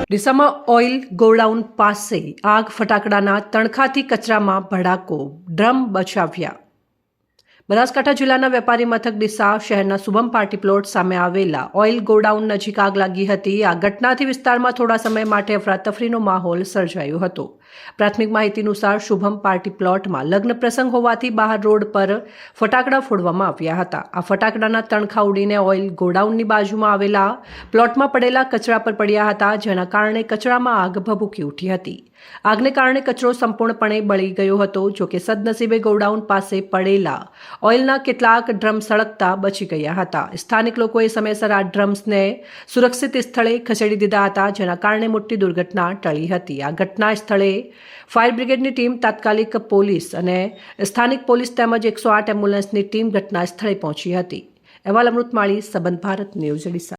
ડીસામાં oil godown પાસે આગ, ફટાકડાના તણખાથી કચરામાં ભડાકો, drum બચાવ્યા। Banaskantha જિલ્લાના વેપારી મથક ડીસા શહેરના શુભમ પાર્ટી પ્લોટ સામે આવેલા ઓઇલ ગોડાઉન નજીક આગ લાગી હતી। આ ઘટનાથી વિસ્તારમાં થોડા સમય માટે અફરાતફરીનો માહોલ સર્જાયો હતો। પ્રાથમિક માહિતી અનુસાર શુભમ પાર્ટી પ્લોટમાં લગ્ન પ્રસંગ હોવાથી બહાર રોડ પર ફટાકડા ફોડવામાં આવ્યા હતા। આ ફટાકડાના તણખા ઉડીને ઓઇલ ગોડાઉનની બાજુમાં આવેલા પ્લોટમાં પડેલા કચરા પર પડ્યા હતા, જેના કારણે કચરામાં આગ ભભૂકી ઉઠી હતી। આગને કારણે કચરો સંપૂર્ણપણે બળી ગયો હતો। જોકે સદનસીબે ગોડાઉન પાસે પડેલા ઓઇલના કેટલાક ડ્રમ સળગતા બચી ગયા હતા। સ્થાનિક લોકોએ સમયસર આ ડ્રમ્સને સુરક્ષિત સ્થળે ખસેડી દીધા હતા, જેના કારણે મોટી દુર્ઘટના ટળી હતી। આ ઘટના સ્થળે ફાયર બ્રિગેડની ટીમ, તાત્કાલિક પોલીસ અને સ્થાનિક પોલીસ તેમજ 108 એમ્બ્યુલન્સની ટીમ ઘટના સ્થળે પહોંચી હતી। અહેવાલ અમૃત માળી, સંબંધ ભારત ન્યૂઝ ડીસા।